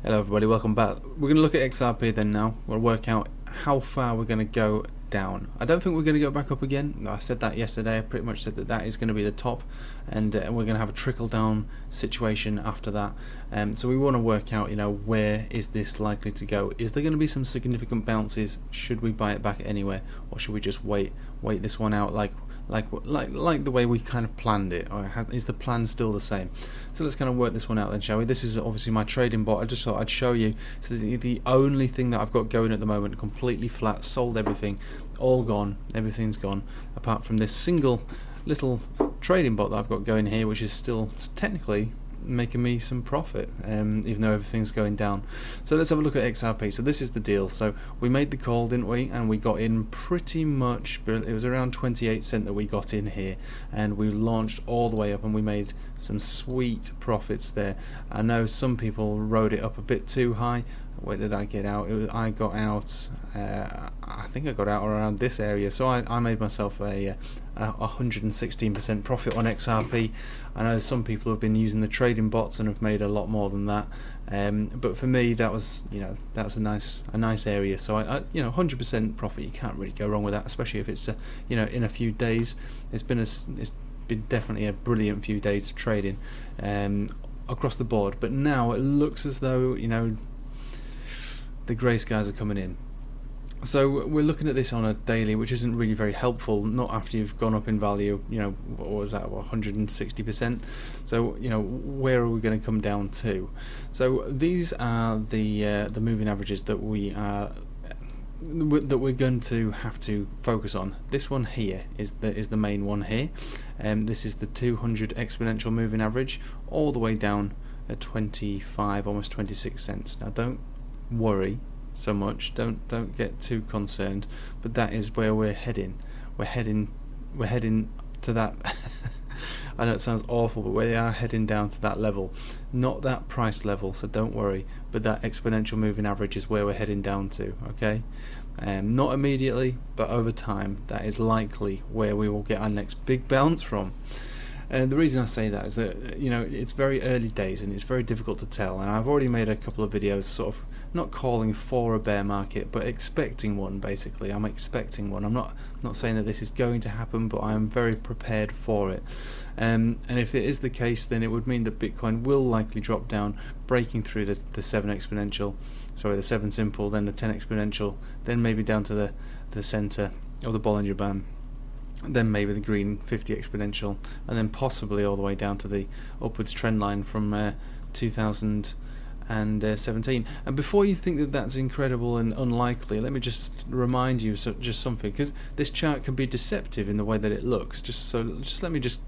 Hello everybody, welcome back. We're going to look at XRP then now. We'll work out how far we're going to go down. I don't think we're going to go back up again. I said that yesterday. I pretty much said that that is going to be the top, and we're going to have a trickle down situation after that. So we want to work out, where is this likely to go? Is there going to be some significant bounces? Should we buy it back anywhere, or should we just wait this one out like the way we kind of planned it, or is the plan still the same? So let's kind of work this one out then, shall we? This is obviously my trading bot. I just thought I'd show you. So the only thing that I've got going at the moment, completely flat, sold everything, all gone, everything's gone, apart from this single little trading bot that I've got going here, which is still technically making me some profit, even though everything's going down. So let's have a look at XRP. So this is the deal. So we made the call, didn't we? And we got in pretty much, it was around 28 cents that we got in here, and we launched all the way up, and we made some sweet profits there. I know some people rode it up a bit too high. Where did I get out? I got out, I think I got out around this area, so I made myself a 116% profit on XRP. I know some people have been using the trading bots and have made a lot more than that, but for me that was that's a nice area. So I 100% profit, you can't really go wrong with that, especially if it's in a few days. It's been definitely a brilliant few days of trading across the board. But now it looks as though the grey skies are coming in. So we're looking at this on a daily, which isn't really very helpful, not after you've gone up in value, what was that, 160%. So where are we going to come down to? So these are the moving averages that we're going to have to focus on. This one here is the main one here, this is the 200 exponential moving average, all the way down at 25, almost 26 cents. Now don't worry so much, don't get too concerned, but that is where we're heading to that. I know it sounds awful, but we are heading down to that level, not that price level, so don't worry, but that exponential moving average is where we're heading down to, okay? Not immediately, but over time that is likely where we will get our next big bounce from. And the reason I say that is that it's very early days and it's very difficult to tell, and I've already made a couple of videos sort of not calling for a bear market, but expecting one. Basically, I'm expecting one. I'm not saying that this is going to happen, but I'm very prepared for it. And if it is the case, then it would mean that Bitcoin will likely drop down, breaking through the 7 exponential, sorry, the 7 simple, then the 10 exponential, then maybe down to the center of the Bollinger Band, then maybe the green 50 exponential, and then possibly all the way down to the upwards trend line from 2017. And before you think that that's incredible and unlikely, let me just remind you just something, because this chart can be deceptive in the way that it looks. Just let me just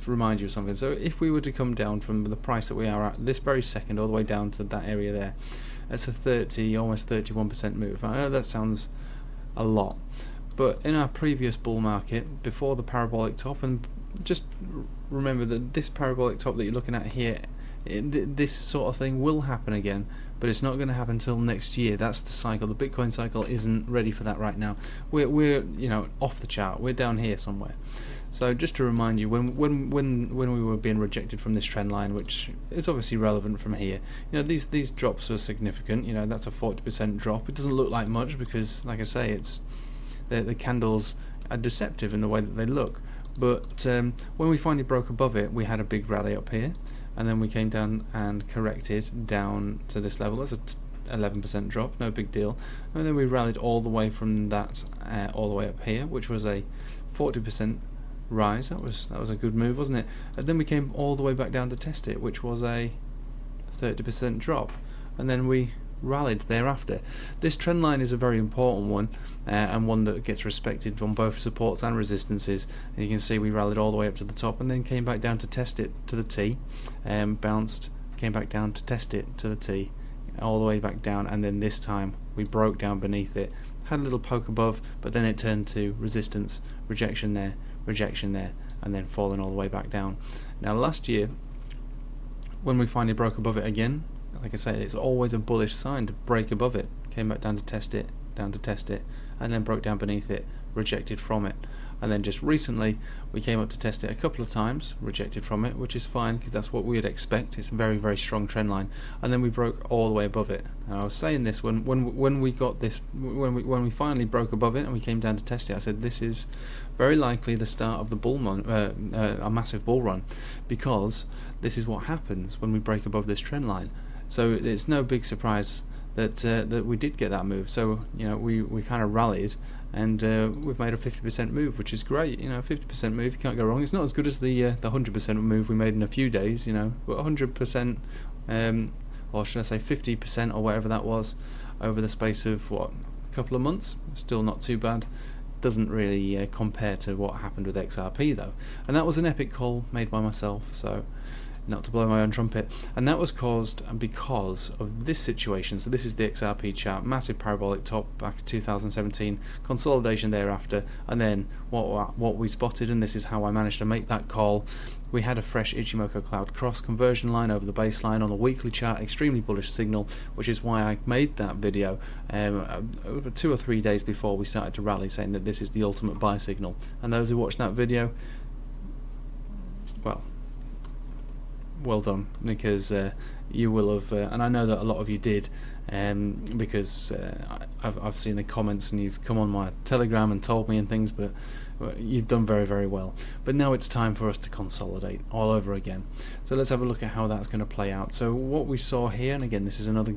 remind you of something. So if we were to come down from the price that we are at this very second all the way down to that area there, that's a almost 31% move. I know that sounds a lot, but in our previous bull market, before the parabolic top, and just remember that this parabolic top that you're looking at here, this sort of thing will happen again, but it's not going to happen until next year. That's the cycle. The Bitcoin cycle isn't ready for that right now. We're off the chart. We're down here somewhere. So just to remind you, when we were being rejected from this trend line, which is obviously relevant from here, these drops are significant. That's a 40% drop. It doesn't look like much because, like I say, it's the candles are deceptive in the way that they look. But when we finally broke above it, we had a big rally up here, and then we came down and corrected down to this level. That's a 11% drop, no big deal. And then we rallied all the way from that all the way up here, which was a 40% rise. That was a good move, wasn't it? And then we came all the way back down to test it, which was a 30% drop, and then we rallied thereafter. This trend line is a very important one, and one that gets respected on both supports and resistances. And you can see we rallied all the way up to the top and then came back down to test it to the T, bounced, came back down to test it to the T, all the way back down, and then this time we broke down beneath it, had a little poke above, but then it turned to resistance, rejection there, and then falling all the way back down. Now last year, when we finally broke above it again, like I say, it's always a bullish sign to break above it. Came back down to test it, and then broke down beneath it, rejected from it. and then just recently we came up to test it a couple of times, rejected from it, which is fine because that's what we would expect. It's a very, very strong trend line, and then we broke all the way above it. And I was saying this when we got this, when we finally broke above it and we came down to test it, I said this is very likely the start of the a massive bull run, because this is what happens when we break above this trend line. So it's no big surprise that we did get that move. So we kind of rallied, and we've made a 50% move, which is great. 50% move, you can't go wrong. It's not as good as the 100% move we made in a few days, but 100%, or should I say 50% or whatever that was, over the space of a couple of months, still not too bad. Doesn't really compare to what happened with XRP though, and that was an epic call made by myself, so not to blow my own trumpet, and that was caused because of this situation. So this is the XRP chart, massive parabolic top back in 2017, consolidation thereafter, and then what we spotted, and this is how I managed to make that call. We had a fresh Ichimoku cloud cross conversion line over the baseline on the weekly chart, extremely bullish signal, which is why I made that video 2 or 3 days before we started to rally, saying that this is the ultimate buy signal. And those who watched that video, well done, because you will have, and I know that a lot of you did, because I've seen the comments and you've come on my Telegram and told me and things, but you've done very, very well. But now it's time for us to consolidate all over again. So let's have a look at how that's going to play out. So what we saw here, and again this is another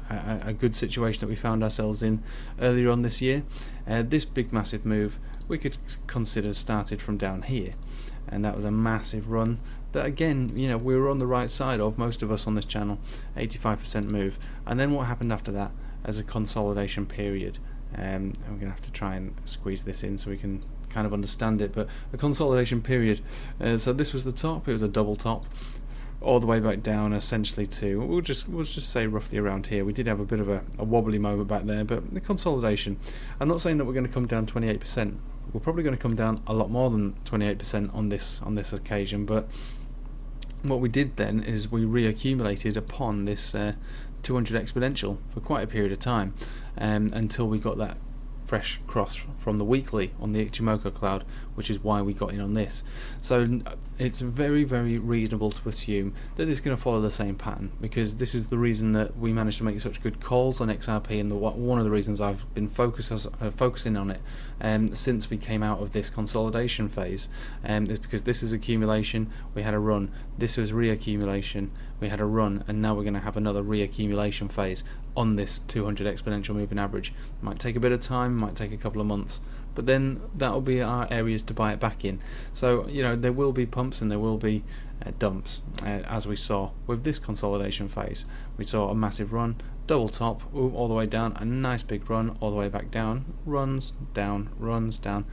a good situation that we found ourselves in earlier on this year. This big massive move we could consider started from down here, and that was a massive run that, again, we were on the right side of, most of us on this channel, 85% move. And then what happened after that as a consolidation period, I'm going to have to try and squeeze this in so we can kind of understand it, but a consolidation period, so this was the top, it was a double top, all the way back down essentially to, we'll just say roughly around here. We did have a bit of a wobbly moment back there, but the consolidation, I'm not saying that we're going to come down 28%, we're probably going to come down a lot more than 28% on this occasion, but what we did then is we reaccumulated upon this 200 exponential for quite a period of time, until we got that fresh cross from the weekly on the Ichimoku cloud, which is why we got in on this. So it's very, very reasonable to assume that it's going to follow the same pattern, because this is the reason that we managed to make such good calls on XRP, and one of the reasons I've been focusing on it since we came out of this consolidation phase, is because this is accumulation, we had a run, this was reaccumulation, we had a run, and now we're going to have another reaccumulation phase on this 200 exponential moving average. Might take a bit of time, might take a couple of months, but then that'll be our areas to buy it back in. So there will be pumps and there will be dumps, as we saw with this consolidation phase. We saw a massive run, double top, all the way down, a nice big run all the way back down, runs down, runs down.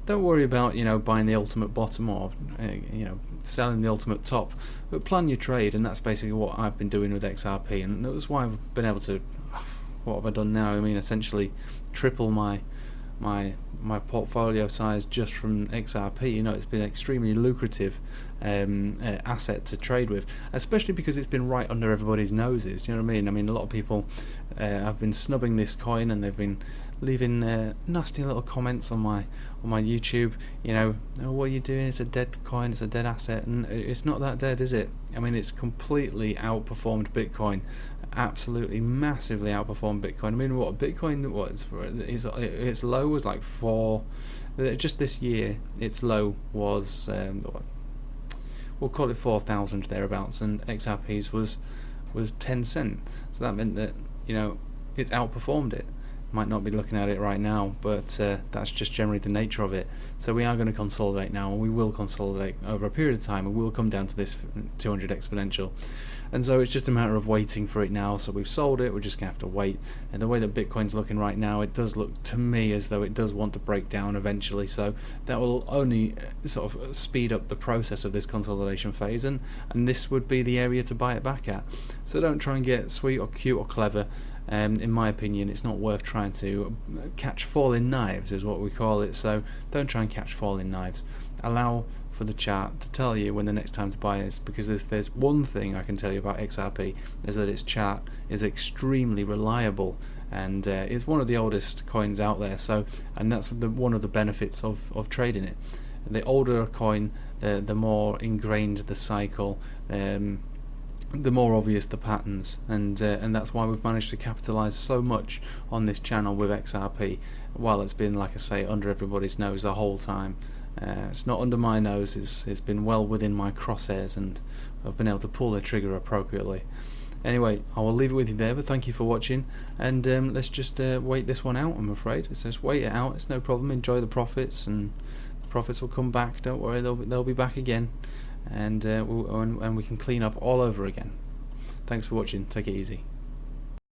Don't worry about buying the ultimate bottom or selling the ultimate top, but plan your trade, and that's basically what I've been doing with XRP, and that's why I've been able to. What have I done now? I mean, essentially triple my portfolio size just from XRP. It's been an extremely lucrative asset to trade with, especially because it's been right under everybody's noses. You know what I mean? I mean, a lot of people have been snubbing this coin, and they've been leaving nasty little comments on my YouTube. Oh, what are you doing? It's a dead coin. It's a dead asset, and it's not that dead, is it? I mean, it's completely outperformed Bitcoin. Absolutely massively outperformed Bitcoin. I mean, what Bitcoin was, its low was like 4. Just this year, its low was we'll call it 4,000 thereabouts, and XRP's was 10 cent. So that meant that it's outperformed it. Might not be looking at it right now, but that's just generally the nature of it. So we are going to consolidate now, and we will consolidate over a period of time, and we'll come down to this 200 exponential. And so it's just a matter of waiting for it now. So we've sold it, we're just going to have to wait. And the way that Bitcoin's looking right now, it does look to me as though it does want to break down eventually. So that will only sort of speed up the process of this consolidation phase, and this would be the area to buy it back at. So don't try and get sweet or cute or clever. In my opinion, it's not worth trying to catch falling knives, is what we call it. So don't try and catch falling knives. Allow for the chart to tell you when the next time to buy is, because there's one thing I can tell you about XRP, is that its chart is extremely reliable, and it's one of the oldest coins out there. So, and that's one of the benefits of trading it. The older a coin, the more ingrained the cycle, the more obvious the patterns, and that's why we've managed to capitalize so much on this channel with XRP, while it's been, like I say, under everybody's nose the whole time. It's not under my nose, it's been well within my crosshairs, and I've been able to pull the trigger appropriately. Anyway, I will leave it with you there, but thank you for watching, and let's just wait this one out. I'm afraid it's just wait it out. It's no problem. Enjoy the profits, and the profits will come back. Don't worry, they'll be back again, and we can clean up all over again. Thanks for watching. Take it easy.